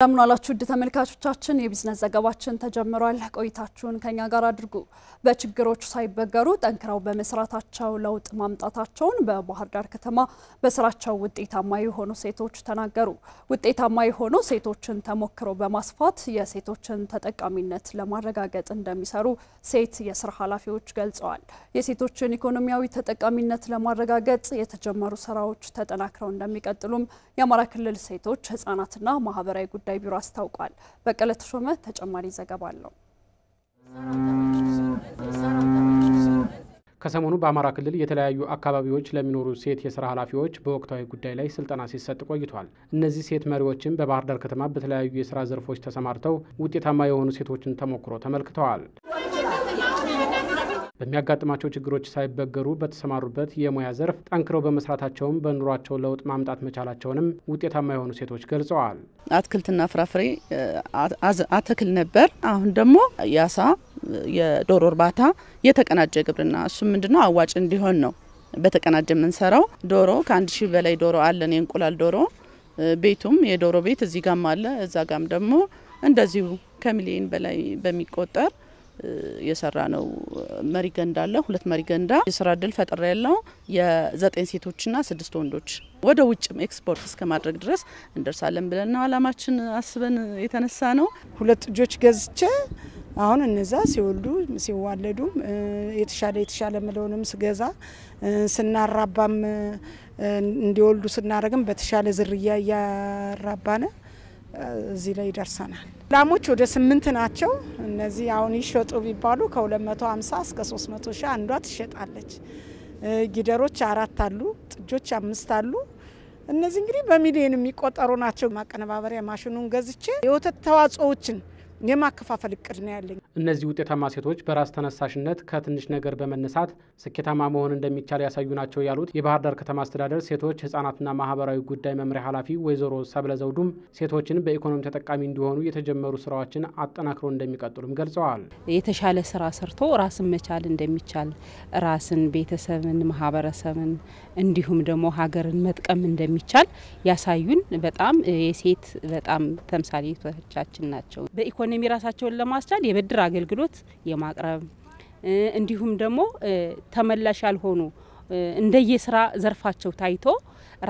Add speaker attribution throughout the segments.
Speaker 1: እንደምን ዋላችሁ ተመልካቾቻችን የቢዝነስ ዘገባችን ተጀምሯል ቆይታችሁን ከኛ ጋር አድርጉ በችግሮች ሳይበገሩ ጠንክረው በመስራታቸው ለውጥ ማምጣታቸውን በባህር ዳር ከተማ በስራቸው ውጤታማ የሆኑ ሴቶች ተናገሩ ውጤታማ የሆኑ ሴቶችን ተሞክሮ በማስፋት የሴቶችን ተጠቃሚነት ለማረጋገጥ እንደሚሰሩ ሴት የስራ ኃላፊዎች ገልጸዋል የሴቶችን ኢኮኖሚያዊ ተጠቃሚነት ለማረጋገጥ የተጀመሩ ስራዎች ተጠናክረው እንደሚቀጥሉም የአማራ ክልል ሴቶች ህፃናትና ማህበራዊ ጉዳይ ቢሮ አስታውቋል በቀለ ተሾመ ተጨማሪ ዘገባ አለው
Speaker 2: ከሰሞኑ በአማራ ክልል የተለያዩ አካባቢዎች ለሚኖሩ ሴት የሥራ ኃላፊዎች በወቅታዊ ጉዳይ ላይ ስልጠና ሲሰጥ ቆይቷል እነዚህ ሴት መሪዎችም በባህር ዳር ከተማ በተለያዩ የሥራ ዘርፎች ተሰማርተው ውጤታማ የሆኑ ሴቶችን ተሞክሮ ተመልክተዋል በሚያጋጥማቸው ችግሮች ሳይበገሩ በተሰማሩበት የሙያ ዘርፍ ጠንክረው በመስራታቸው በኑሯቸው ለውጥ ማምጣት መቻላቸውንም ውጤታማ የሆኑ ሴቶች ገልጸዋል
Speaker 3: አትክልትና ፍራፍሬ አትክል ነበር አሁን ደግሞ ያሳ የዶሮ እርባታ የተቀናጀ ግብርና እሱ ምንድነው አዋጭ እንዲሆን ነው በተቀናጀ መንሰራው ዶሮ ከ1000 በላይ ዶሮ አለን የእንቁላል ዶሮ ቤቱም የዶሮ ቤት እዚህ ጋም አለ እዛ ጋም ደግሞ እንደዚሁ ከሚሊዮን በላይ በሚቆጠር የሰራ ነው መሪገንዳ አለ ሁለት መሪገንዳ የስራ ድል ፈጥራ ያለው የ9 ሴቶችና 6 ወንዶች ወደ ውጭም ኤክስፖርት እስከማድረግ ድረስ እንደርሳለን ብለን ነው አላማችን አስበን የተነሳ ነው
Speaker 4: ሁለት ልጆች ገዝቼ አሁን እነዛ ሲወልዱ ሲዋለዱ የተሻለ ምለውንም ስገዛ ስናራባም እንዲወልዱ ስናረግም በተሻለ ዝርያ ያራባነ እዚህ ላይ ደርሰናል ላሞች ወደ 8 ናቸው እነዚህ አሁን ይሸጡ ቢባሉ ከ250 እስከ 300 ሺህ አንዷ ትሸጣለች ጊደሮች 4 አሉ ጥጆች 5 አሉ እነዚህ እንግዲህ በሚሊዮን የሚቆጠሩ ናቸው ማቀነባበሪያ ማሽኑን ገዝቼ የወተት ተዋጽኦችን የማከፋፈል እቅድ ነው ያለኝ
Speaker 2: እነዚህ ውጤታማ ሴቶች በራስ ተነሳሽነት ከትንሽ ነገር በመነሳት ስኬታማ መሆን እንደሚቻል ያሳዩ ናቸው ያሉት የባህር ዳር ከተማ አስተዳደር ሴቶች ህፃናትና ማህበራዊ ጉዳይ መምሪያ ኃላፊ ወይዘሮ ሰብለ ዘውዱም ሴቶችን በኢኮኖሚ ተጠቃሚ እንዲሆኑ የተጀመሩ ስራዎችን አጠናክረው እንደሚቀጥሉም ገልጸዋል
Speaker 5: የተሻለ ስራ ሰርቶ ራስን መቻል እንደሚቻል ራስን ቤተሰብን ማህበረሰብን እንዲሁም ደግሞ ሀገርን መጥቀም እንደሚቻል ያሳዩን በጣም የሴት በጣም ተምሳሌቶቻችን ናቸው በኢኮኖሚ ራሳቸውን ለማስቻል የብድር አገልግሎት የማቅረብ እንዲሁም ደግሞ ተመላሽ ያልሆኑ እንደየስራ ዘርፋቸው ታይቶ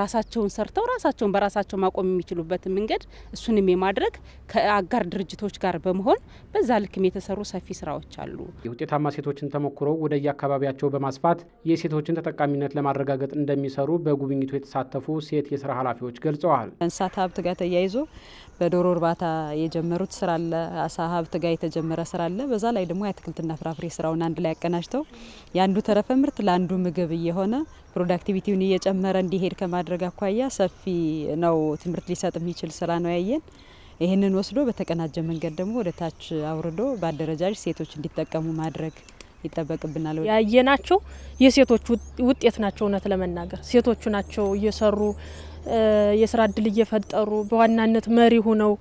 Speaker 5: ራሳቸውን ሰርተው ራሳቸውን በራሳቸው ማቆም የሚችሉበት መንገድ እሱንም የማድረግ ከአጋር ድርጅቶች ጋር በመሆን በዛ ልክም የተሰሩ ሰፊ ስራዎች አሉ
Speaker 2: የውጤታማ ሴቶችን ተሞክሮ ወደ የአካባቢያቸው በማስፋት የሴቶችን ተጠቃሚነት ለማረጋገጥ እንደሚሰሩ በጉብኝቱ የተሳተፉ ሴት የሥራ ኃላፊዎች ገልጸዋል
Speaker 6: እንስሳት ሀብት ጋር ተያይዞ በዶሮ እርባታ የጀመሩት ስራ አለ አሳ ሀብት ጋር የተጀመረ ስራ አለ በዛ ላይ ደግሞ የአትክልትና ፍራፍሬ ስራውን አንድ ላይ ያቀናጅተው ያንዱ ተረፈ ምርት ለአንዱ ምግብ እየሆነ ፕሮዳክቲቪቲውን እየጨመረ እንዲሄድ ከማድረግ አኳያ ሰፊ ነው ትምርት ሊሰጥ የሚችል ስራ ነው ያየን ይሄንን ወስዶ በተቀናጀ መንገድ ደግሞ ወደ ታች አውርዶ ባደረጃጅ ሴቶች እንዲጠቀሙ ማድረግ ይተበቅብናል
Speaker 7: ያየናቸው የሴቶች ውጤት ናቸው ነት ለመናገር ሴቶቹ ናቸው እየሰሩ የስራ ድል እየፈጠሩ በዋናነት መሪ ሆነው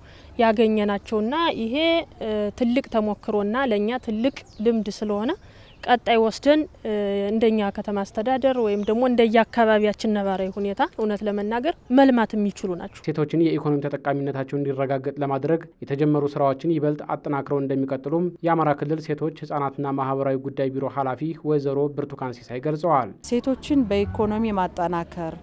Speaker 7: ያገኘናቸውና ይሄ ትልቅ ተሞክሮና ለኛ ትልቅ ልምድ ስለሆነ ቀጣይ ወስደን እንደኛ ከተማ አስተዳደር ወይም ደግሞ እንደየ አካባቢያችን ነባራዊ ሁኔታ እውነት ለመናገር መልማት የሚችሉ ናቸው
Speaker 2: ሴቶችን የኢኮኖሚ ተጠቃሚነታቸው እንዲረጋገጥ ለማድረግ የተጀመሩ ስራዎችን ይበልጥ አጠናክረው እንደሚቀጥሉም የአማራ ክልል ሴቶች ህፃናትና ማህበራዊ ጉዳይ ቢሮ ኃላፊ ወይዘሮ ብርቱካን ሲሳይ ገልጸዋል
Speaker 3: ሴቶችን በኢኮኖሚ ማጠናከር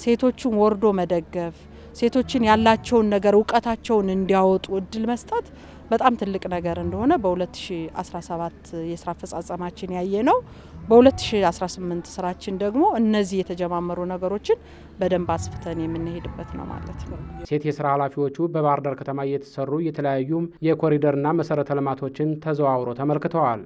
Speaker 3: ሴቶችን ወርዶ መደገፍ ሴቶችን ያላቸውን ነገር ዕውቀታቸውን እንዲያወጡ እድል መስጠት በጣም ትልቅ ነገር እንደሆነ በ2017 የስራ አፈጻጸማችን ያየነው በ2018 ስራችን ደግሞ እነዚህ የተጀማመሩ ነገሮችን በደንብ አስፍተን የምንሄድበት ነው ማለት ነው
Speaker 2: ሴት የሥራ ኃላፊዎቹ በባህር ዳር ከተማ እየተሰሩ የተለያዩ የኮሪደርና መሰረተ ልማቶችን ተዘዋውረው ተመልክተዋል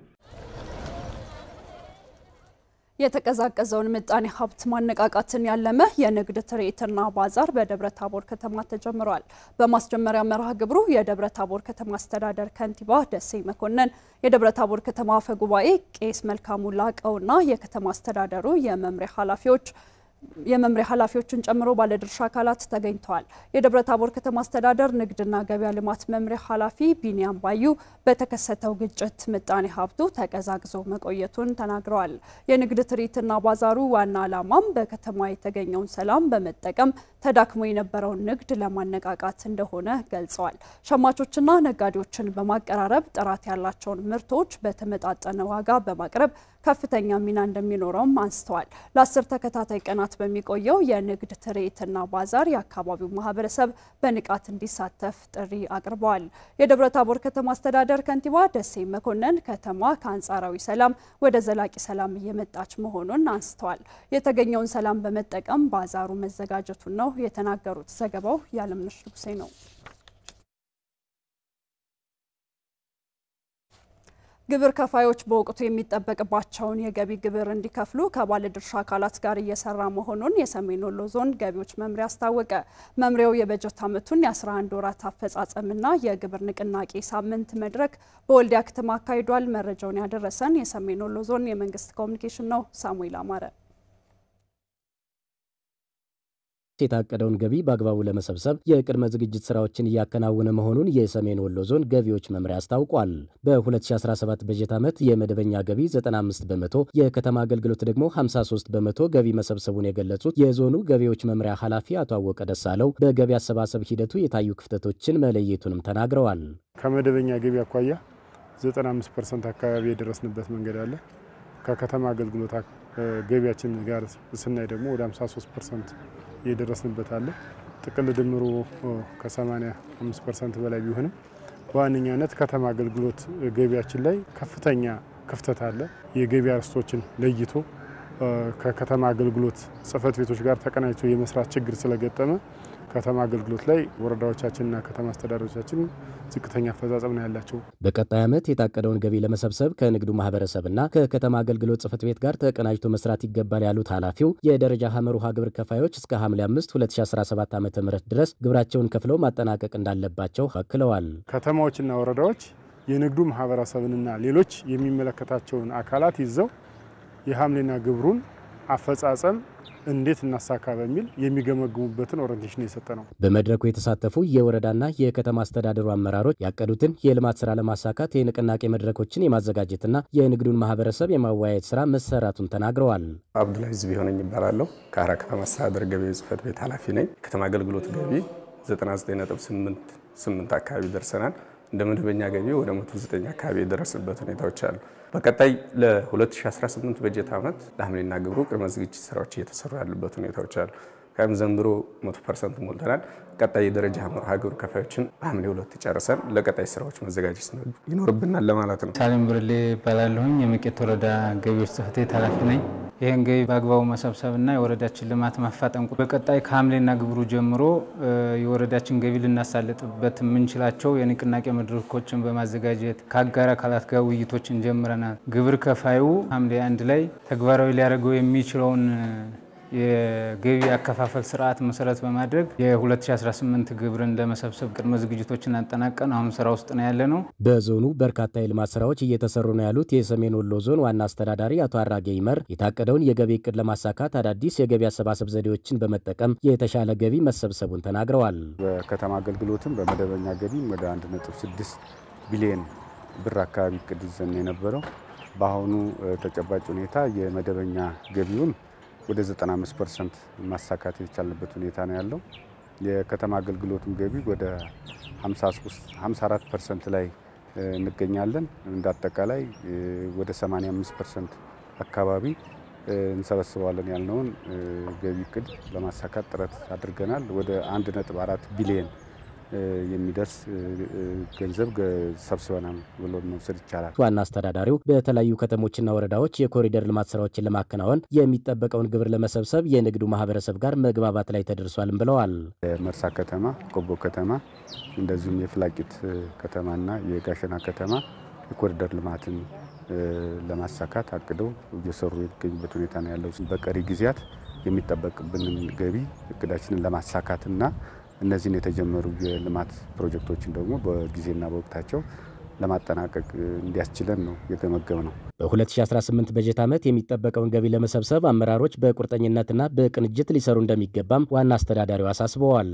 Speaker 1: የተቀዛቀዘውን ምጣኔ ሀብት ማነቃቃትን ያለመ የንግድ ትርኢትና ባዛር በደብረታቦር ከተማ ተጀምሯል በማስጀመሪያ መርሃ ግብሩ የደብረታቦር ከተማ አስተዳደር ከንቲባ ደሴ መኮንን የደብረታቦር ከተማ አፈ ጉባኤ ቄስ መልካሙ ላቀውና የከተማ አስተዳደሩ የመምሪያ ኃላፊዎች የመምሪያ ኃላፊዎችን ጨምሮ ባለድርሻ አካላት ተገኝተዋል። የደብረ ታቦር ከተማ አስተዳደር ንግድና ገበያ ልማት መምሪያ ኃላፊ ቢኒያም ባዩ በተከሰተው ግጭት ምጣኔ ሀብቱ ተቀዛቅዞ መቆየቱን ተናግረዋል። የንግድ ትርኢትና ባዛሩ ዋና ዓላማም በከተማ የተገኘውን ሰላም በመጠቀም ተዳክሞ የነበረውን ንግድ ለማነቃቃት እንደሆነ ገልጸዋል። ሸማቾችና ነጋዴዎችን በማቀራረብ ጥራት ያላቸውን ምርቶች በተመጣጠነ ዋጋ በማቅረብ ከፍተኛ ሚና እንደሚኖረውም አንስተዋል። ለ10 ተከታታይ ቀናት በሚቆየው የንግድ ትርኢትና ባዛር የአካባቢው ማህበረሰብ በንቃት እንዲሳተፍ ጥሪ አቅርበዋል። የደብረ ታቦር ከተማ አስተዳደር ከንቲባ ደሴ መኮንን ከተማ ከአንጻራዊ ሰላም ወደ ዘላቂ ሰላም እየመጣች መሆኑን አንስተዋል። የተገኘውን ሰላም በመጠቀም ባዛሩ መዘጋጀቱን ነው የተናገሩት። ዘገባው ያለምነሽ ንጉሴ ነው። ግብር ከፋዮች በወቅቱ የሚጠበቅባቸውን የገቢ ግብር እንዲከፍሉ ከባለድርሻ አካላት ጋር እየሰራ መሆኑን የሰሜን ወሎ ዞን ገቢዎች መምሪያ አስታወቀ። መምሪያው የበጀት ዓመቱን የ11 ወራት አፈጻጸምና የግብር ንቅናቄ ሳምንት መድረክ በወልዲያ ከተማ አካሂዷል። መረጃውን ያደረሰን የሰሜን ወሎ ዞን የመንግስት ኮሚኒኬሽን ነው። ሳሙኤል አማረ
Speaker 8: የታቀደውን ገቢ በአግባቡ ለመሰብሰብ የቅድመ ዝግጅት ስራዎችን እያከናወነ መሆኑን የሰሜን ወሎ ዞን ገቢዎች መምሪያ አስታውቋል። በ2017 በጀት ዓመት የመደበኛ ገቢ 95 በመቶ፣ የከተማ አገልግሎት ደግሞ 53 በመቶ ገቢ መሰብሰቡን የገለጹት የዞኑ ገቢዎች መምሪያ ኃላፊ አቶ አወቀ ደሳለው በገቢ አሰባሰብ ሂደቱ የታዩ ክፍተቶችን መለየቱንም ተናግረዋል።
Speaker 9: ከመደበኛ ገቢ አኳያ 95% አካባቢ የደረስንበት መንገድ አለ። ከከተማ አገልግሎት ገቢያችን ጋር ስናይ ደግሞ ወደ 53% የደረስንበት አለ። ጥቅል ድምሩ ከ85% በላይ ቢሆንም በዋነኛነት ከተማ አገልግሎት ገቢያችን ላይ ከፍተኛ ክፍተት አለ። የገቢ አርዕስቶችን ለይቶ ከከተማ አገልግሎት ጽህፈት ቤቶች ጋር ተቀናጅቶ የመስራት ችግር ስለገጠመ ከተማ አገልግሎት ላይ ወረዳዎቻችንና ከተማ አስተዳደሮቻችን ዝቅተኛ አፈጻጸም ነው ያላቸው።
Speaker 8: በቀጣይ ዓመት የታቀደውን ገቢ ለመሰብሰብ ከንግዱ ማህበረሰብና ከከተማ አገልግሎት ጽህፈት ቤት ጋር ተቀናጅቶ መስራት ይገባል ያሉት ኃላፊው የደረጃ ሐመሩሃ ግብር ከፋዮች እስከ ሐምሌ 5 2017 ዓ.ም ድረስ ግብራቸውን ከፍለው ማጠናቀቅ እንዳለባቸው አክለዋል።
Speaker 9: ከተማዎችና ወረዳዎች የንግዱ ማህበረሰብንና ሌሎች የሚመለከታቸውን አካላት ይዘው የሐምሌና ግብሩን አፈጻጸም እንዴት እናሳካ በሚል የሚገመግሙበትን ኦሪንቴሽን የሰጠ ነው።
Speaker 8: በመድረኩ የተሳተፉ የወረዳና የከተማ አስተዳደሩ አመራሮች ያቀዱትን የልማት ስራ ለማሳካት የንቅናቄ መድረኮችን የማዘጋጀትና የንግዱን ማህበረሰብ የማወያየት ስራ መሰራቱን ተናግረዋል።
Speaker 10: አብዱላሂ ቢሆነኝ ይባላለሁ። ከአራ ከተማ አስተዳደር ገቢ ጽህፈት ቤት ኃላፊ ነኝ። ከተማ አገልግሎት ገቢ 99.8 አካባቢ ደርሰናል። እንደ መደበኛ ገቢ ወደ 109 አካባቢ የደረስንበት ሁኔታዎች አሉ። በቀጣይ ለ2018 በጀት ዓመት ለሐምሌና ግብሩ ቅድመ ዝግጅት ስራዎች እየተሰሩ ያሉበት ሁኔታዎች አሉ። ከም ዘንድሮ 100% ሞልተናል። ቀጣይ የደረጃ ሐመሩሃ ግብር ከፋዮችን በሐምሌ 2 ጨርሰን ለቀጣይ ስራዎች መዘጋጀት ይኖርብናል ለማለት ነው።
Speaker 11: ሳሌም ብርሌ ባላለሁኝ የመቄት ወረዳ ገቢዎች ጽህፈት ቤት ኃላፊ ነኝ። ይህን ገቢ በአግባቡ መሰብሰብና የወረዳችን ልማት ማፋጠን በቀጣይ ከሐምሌና ግብሩ ጀምሮ የወረዳችን ገቢ ልናሳልጥበት የምንችላቸው የንቅናቄ መድረኮችን በማዘጋጀት ከአጋር አካላት ጋር ውይይቶችን ጀምረናል። ግብር ከፋዩ ሐምሌ 1 ላይ ተግባራዊ ሊያደርገው የሚችለውን የገቢ አከፋፈል ስርዓት መሰረት በማድረግ የ2018 ግብርን ለመሰብሰብ ቅድመ ዝግጅቶችን አጠናቀን አሁን ስራ ውስጥ ነው ያለነው።
Speaker 8: በዞኑ በርካታ የልማት ስራዎች እየተሰሩ ነው ያሉት የሰሜን ወሎ ዞን ዋና አስተዳዳሪ አቶ አራጌ ይመር የታቀደውን የገቢ እቅድ ለማሳካት አዳዲስ የገቢ አሰባሰብ ዘዴዎችን በመጠቀም የተሻለ ገቢ መሰብሰቡን ተናግረዋል።
Speaker 12: በከተማ አገልግሎትም በመደበኛ ገቢ ወደ 1.6 ቢሊዮን ብር አካባቢ እቅድ ይዘን የነበረው በአሁኑ ተጨባጭ ሁኔታ የመደበኛ ገቢውን ወደ 95% ማሳካት የቻለበት ሁኔታ ነው ያለው። የከተማ አገልግሎቱም ገቢ ወደ 54% ላይ እንገኛለን። እንዳጠቃላይ ወደ 85% አካባቢ እንሰበስባለን ያልነውን ገቢ እቅድ ለማሳካት ጥረት አድርገናል። ወደ 1.4 ቢሊዮን የሚደርስ ገንዘብ ሰብስበናል ብሎ መውሰድ ይቻላል።
Speaker 8: ዋና አስተዳዳሪው በተለያዩ ከተሞችና ወረዳዎች የኮሪደር ልማት ስራዎችን ለማከናወን የሚጠበቀውን ግብር ለመሰብሰብ የንግዱ ማህበረሰብ ጋር መግባባት ላይ ተደርሷልም ብለዋል።
Speaker 12: የመርሳ ከተማ፣ ቆቦ ከተማ እንደዚሁም የፍላቂት ከተማና የጋሸና ከተማ የኮሪደር ልማትን ለማሳካት አቅደው እየሰሩ የሚገኙበት ሁኔታ ነው ያለው። በቀሪ ጊዜያት የሚጠበቅብንን ገቢ እቅዳችንን ለማሳካትና እነዚህን የተጀመሩ የልማት ፕሮጀክቶችን ደግሞ በጊዜና በወቅታቸው ለማጠናቀቅ እንዲያስችለን ነው የተመገብነው።
Speaker 8: በ2018 በጀት ዓመት የሚጠበቀውን ገቢ ለመሰብሰብ አመራሮች በቁርጠኝነትና በቅንጅት ሊሰሩ እንደሚገባም ዋና አስተዳዳሪው አሳስበዋል።